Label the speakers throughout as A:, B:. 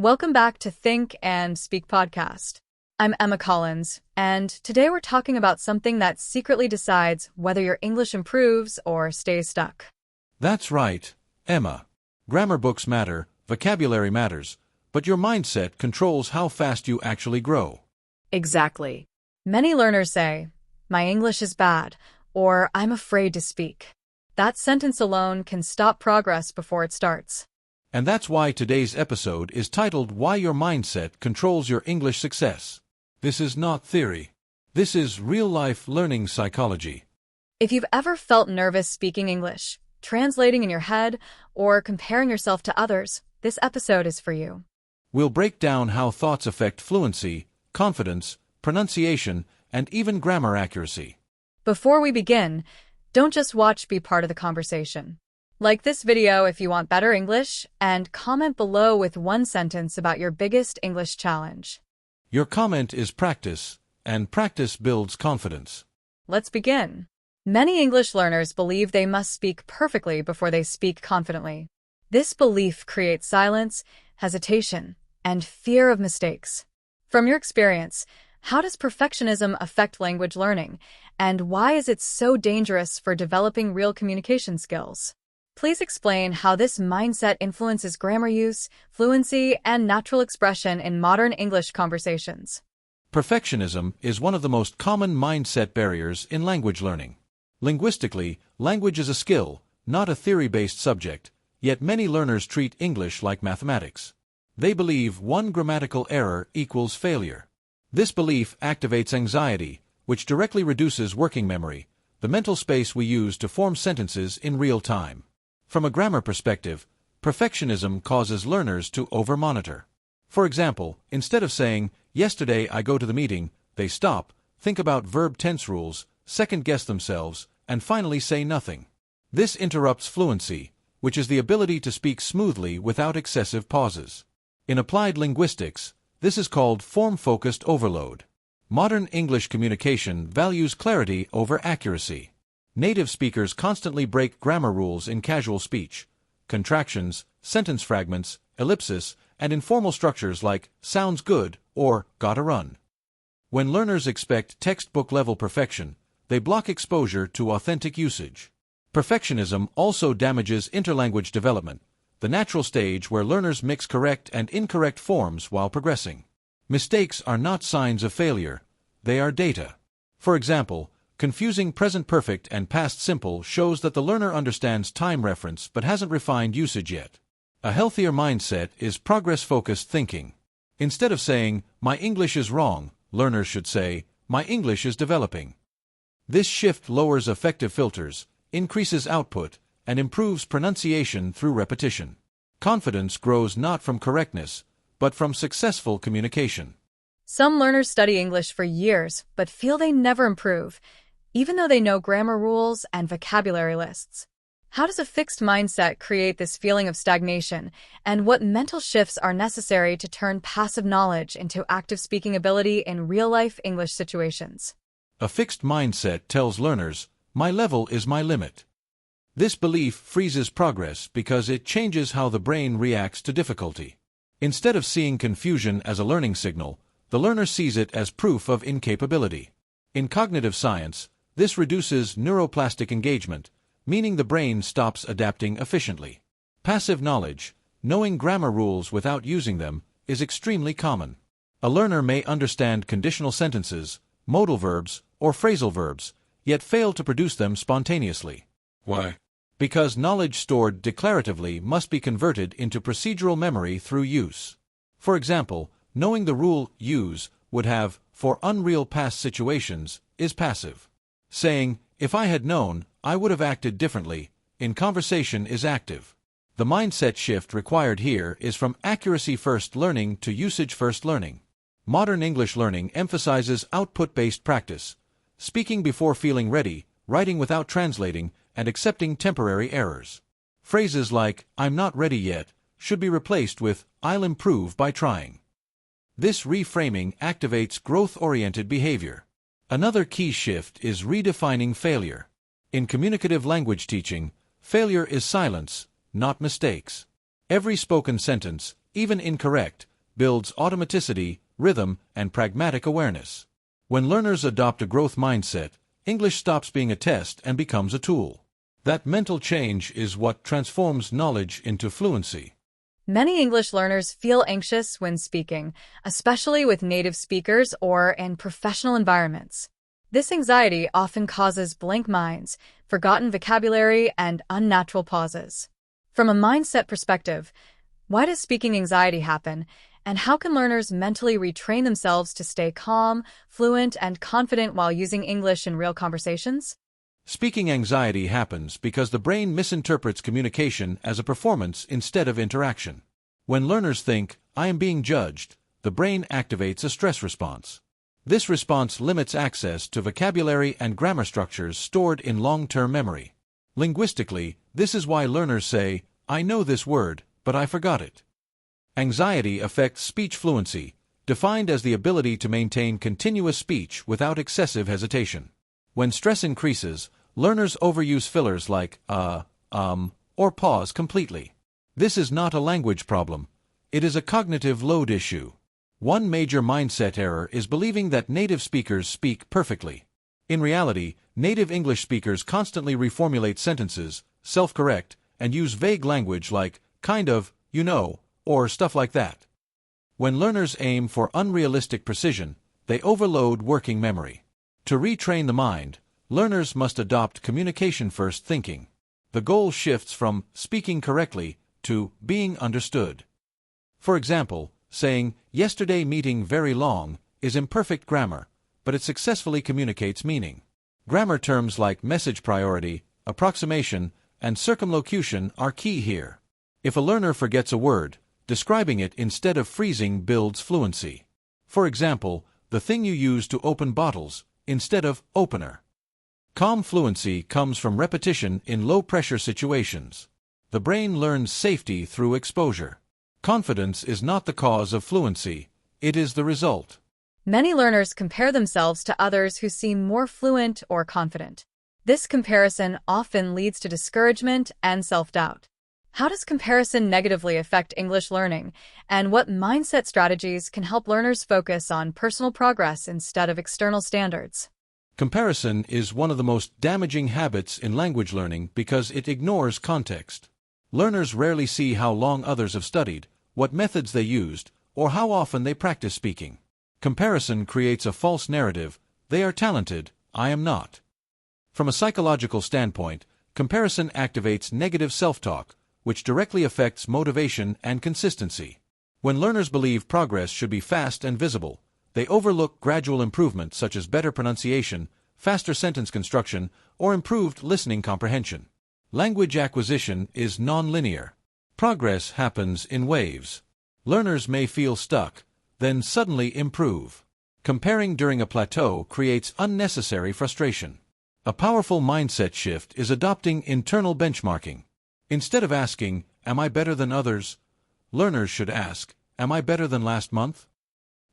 A: Welcome back to Think and Speak podcast. I'm Emma Collins, and today we're talking about something that secretly decides whether your English improves or stays stuck.
B: That's right, Emma. Grammar books matter, vocabulary matters, but your mindset controls how fast you actually grow.
A: Exactly. Many learners say, "My English is bad," or "I'm afraid to speak." That sentence alone can stop progress before it starts.
B: And that's why today's episode is titled Why Your Mindset Controls Your English Success. This is not theory. This is real-life learning psychology.
A: If you've ever felt nervous speaking English, translating in your head, or comparing yourself to others, this episode is for you.
B: We'll break down how thoughts affect fluency, confidence, pronunciation, and even grammar accuracy.
A: Before we begin, don't just watch, be part of the conversation. Like this video if you want better English, and comment below with one sentence about your biggest English challenge.
B: Your comment is practice, and practice builds confidence.
A: Let's begin. Many English learners believe they must speak perfectly before they speak confidently. This belief creates silence, hesitation, and fear of mistakes. From your experience, how does perfectionism affect language learning, and why is it so dangerous for developing real communication skills? Please explain how this mindset influences grammar use, fluency, and natural expression in modern English conversations.
B: Perfectionism is one of the most common mindset barriers in language learning. Linguistically, language is a skill, not a theory-based subject, yet many learners treat English like mathematics. They believe one grammatical error equals failure. This belief activates anxiety, which directly reduces working memory, the mental space we use to form sentences in real time. From a grammar perspective, perfectionism causes learners to over-monitor. For example, instead of saying, "Yesterday I go to the meeting," they stop, think about verb tense rules, second-guess themselves, and finally say nothing. This interrupts fluency, which is the ability to speak smoothly without excessive pauses. In applied linguistics, this is called form-focused overload. Modern English communication values clarity over accuracy. Native speakers constantly break grammar rules in casual speech. Contractions, sentence fragments, ellipsis, and informal structures like "sounds good" or "gotta run." When learners expect textbook-level perfection, they block exposure to authentic usage. Perfectionism also damages interlanguage development, the natural stage where learners mix correct and incorrect forms while progressing. Mistakes are not signs of failure, they are data. For example, confusing present perfect and past simple shows that the learner understands time reference but hasn't refined usage yet. A healthier mindset is progress-focused thinking. Instead of saying, "My English is wrong," learners should say, "My English is developing." This shift lowers affective filters, increases output, and improves pronunciation through repetition. Confidence grows not from correctness, but from successful communication.
A: Some learners study English for years but feel they never improve, even though they know grammar rules and vocabulary lists. How does a fixed mindset create this feeling of stagnation, and what mental shifts are necessary to turn passive knowledge into active speaking ability in real-life English situations?
B: A fixed mindset tells learners, "My level is my limit." This belief freezes progress because it changes how the brain reacts to difficulty. Instead of seeing confusion as a learning signal, the learner sees it as proof of incapability. In cognitive science, this reduces neuroplastic engagement, meaning the brain stops adapting efficiently. Passive knowledge, knowing grammar rules without using them, is extremely common. A learner may understand conditional sentences, modal verbs, or phrasal verbs, yet fail to produce them spontaneously. Why? Because knowledge stored declaratively must be converted into procedural memory through use. For example, knowing the rule "use" would have "for unreal past situations" is passive. Saying, "If I had known, I would have acted differently," in conversation is active. The mindset shift required here is from accuracy-first learning to usage-first learning. Modern English learning emphasizes output-based practice, speaking before feeling ready, writing without translating, and accepting temporary errors. Phrases like, "I'm not ready yet," should be replaced with, "I'll improve by trying." This reframing activates growth-oriented behavior. Another key shift is redefining failure. In communicative language teaching, failure is silence, not mistakes. Every spoken sentence, even incorrect, builds automaticity, rhythm, and pragmatic awareness. When learners adopt a growth mindset, English stops being a test and becomes a tool. That mental change is what transforms knowledge into fluency.
A: Many English learners feel anxious when speaking, especially with native speakers or in professional environments. This anxiety often causes blank minds, forgotten vocabulary, and unnatural pauses. From a mindset perspective, why does speaking anxiety happen, and how can learners mentally retrain themselves to stay calm, fluent, and confident while using English in real conversations?
B: Speaking anxiety happens because the brain misinterprets communication as a performance instead of interaction. When learners think, "I am being judged," the brain activates a stress response. This response limits access to vocabulary and grammar structures stored in long-term memory. Linguistically, this is why learners say, "I know this word, but I forgot it." Anxiety affects speech fluency, defined as the ability to maintain continuous speech without excessive hesitation. When stress increases, learners overuse fillers like or pause completely. This is not a language problem. It is a cognitive load issue. One major mindset error is believing that native speakers speak perfectly. In reality, native English speakers constantly reformulate sentences, self-correct, and use vague language like kind of, you know, or stuff like that. When learners aim for unrealistic precision, they overload working memory. To retrain the mind, learners must adopt communication-first thinking. The goal shifts from speaking correctly to being understood. For example, saying, "Yesterday meeting very long," is imperfect grammar, but it successfully communicates meaning. Grammar terms like message priority, approximation, and circumlocution are key here. If a learner forgets a word, describing it instead of freezing builds fluency. For example, the thing you use to open bottles, instead of opener. Calm fluency comes from repetition in low-pressure situations. The brain learns safety through exposure. Confidence is not the cause of fluency, it is the result.
A: Many learners compare themselves to others who seem more fluent or confident. This comparison often leads to discouragement and self-doubt. How does comparison negatively affect English learning, and what mindset strategies can help learners focus on personal progress instead of external standards?
B: Comparison is one of the most damaging habits in language learning because it ignores context. Learners rarely see how long others have studied, what methods they used, or how often they practice speaking. Comparison creates a false narrative: they are talented, I am not. From a psychological standpoint, comparison activates negative self-talk, which directly affects motivation and consistency. When learners believe progress should be fast and visible, they overlook gradual improvement such as better pronunciation, faster sentence construction, or improved listening comprehension. Language acquisition is non-linear. Progress happens in waves. Learners may feel stuck, then suddenly improve. Comparing during a plateau creates unnecessary frustration. A powerful mindset shift is adopting internal benchmarking. Instead of asking, "Am I better than others?" learners should ask, "Am I better than last month?"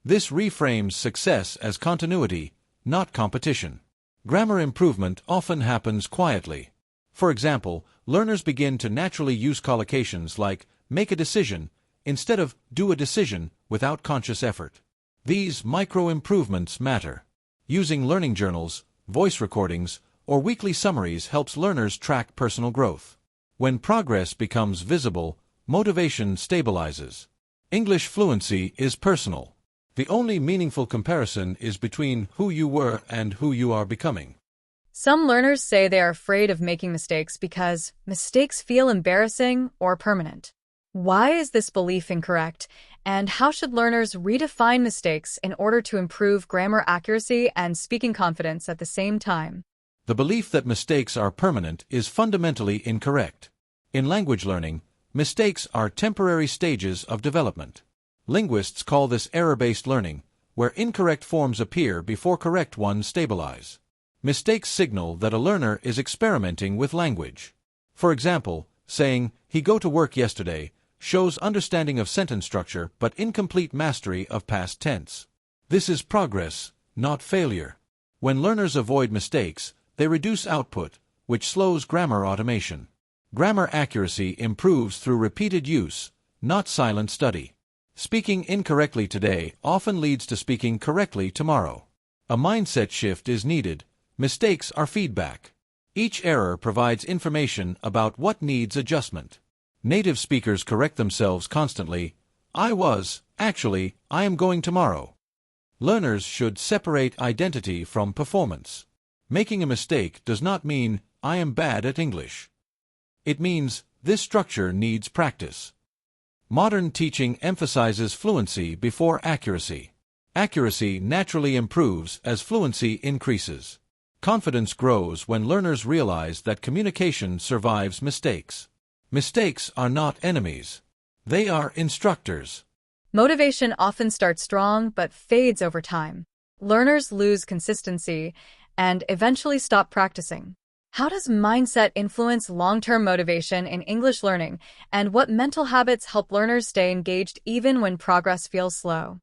B: This reframes success as continuity, not competition. Grammar improvement often happens quietly. For example, learners begin to naturally use collocations like "make a decision" instead of "do a decision" without conscious effort. These micro-improvements matter. Using learning journals, voice recordings, or weekly summaries helps learners track personal growth. When progress becomes visible, motivation stabilizes. English fluency is personal. The only meaningful comparison is between who you were and who you are becoming.
A: Some learners say they are afraid of making mistakes because mistakes feel embarrassing or permanent. Why is this belief incorrect, and how should learners redefine mistakes in order to improve grammar accuracy and speaking confidence at the same time?
B: The belief that mistakes are permanent is fundamentally incorrect. In language learning, mistakes are temporary stages of development. Linguists call this error-based learning, where incorrect forms appear before correct ones stabilize. Mistakes signal that a learner is experimenting with language. For example, saying, "He go to work yesterday," shows understanding of sentence structure but incomplete mastery of past tense. This is progress, not failure. When learners avoid mistakes, they reduce output, which slows grammar automation. Grammar accuracy improves through repeated use, not silent study. Speaking incorrectly today often leads to speaking correctly tomorrow. A mindset shift is needed. Mistakes are feedback. Each error provides information about what needs adjustment. Native speakers correct themselves constantly. Actually, I am going tomorrow. Learners should separate identity from performance. Making a mistake does not mean I am bad at English. It means this structure needs practice. Modern teaching emphasizes fluency before accuracy. Accuracy naturally improves as fluency increases. Confidence grows when learners realize that communication survives mistakes. Mistakes are not enemies. They are instructors.
A: Motivation often starts strong but fades over time. Learners lose consistency and eventually stop practicing. How does mindset influence long-term motivation in English learning, and what mental habits help learners stay engaged even when progress feels slow?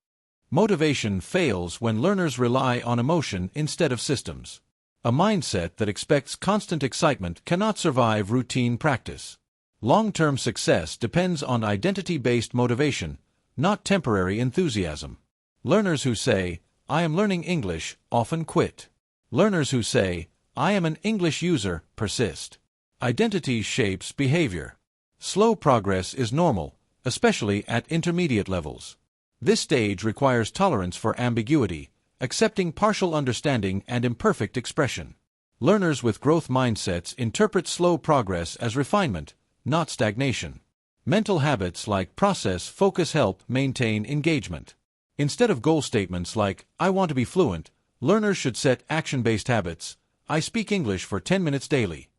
B: Motivation fails when learners rely on emotion instead of systems. A mindset that expects constant excitement cannot survive routine practice. Long-term success depends on identity-based motivation, not temporary enthusiasm. Learners who say, I am learning English, often quit. Learners who say, I am an English user, persist. Identity shapes behavior. Slow progress is normal, especially at intermediate levels. This stage requires tolerance for ambiguity, accepting partial understanding and imperfect expression. Learners with growth mindsets interpret slow progress as refinement, not stagnation. Mental habits like process focus help maintain engagement. Instead of goal statements like, I want to be fluent, learners should set action-based habits. I speak English for 10 minutes daily.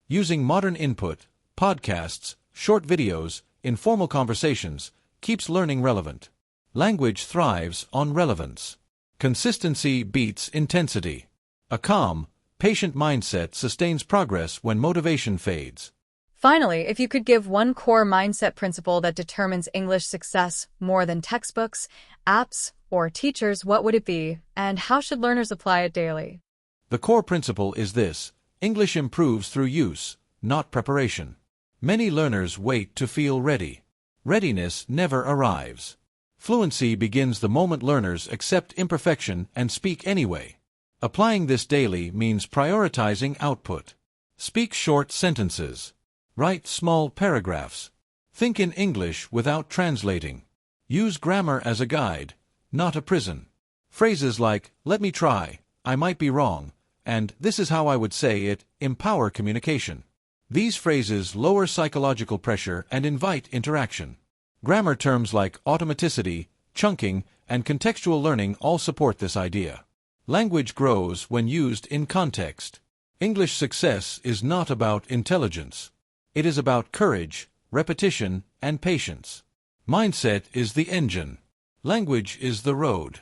B: Using modern input, podcasts, short videos, informal conversations, keeps learning relevant. Language thrives on relevance. Consistency beats intensity. A calm, patient mindset sustains progress when motivation fades.
A: Finally, if you could give one core mindset principle that determines English success more than textbooks, apps, or teachers, what would it be, and how should learners apply it daily?
B: The core principle is this: English improves through use, not preparation. Many learners wait to feel ready. Readiness never arrives. Fluency begins the moment learners accept imperfection and speak anyway. Applying this daily means prioritizing output. Speak short sentences. Write small paragraphs. Think in English without translating. Use grammar as a guide, not a prison. Phrases like, let me try, I might be wrong, and this is how I would say it, empower communication. These phrases lower psychological pressure and invite interaction. Grammar terms like automaticity, chunking, and contextual learning all support this idea. Language grows when used in context. English success is not about intelligence. It is about courage, repetition, and patience. Mindset is the engine. Language is the road.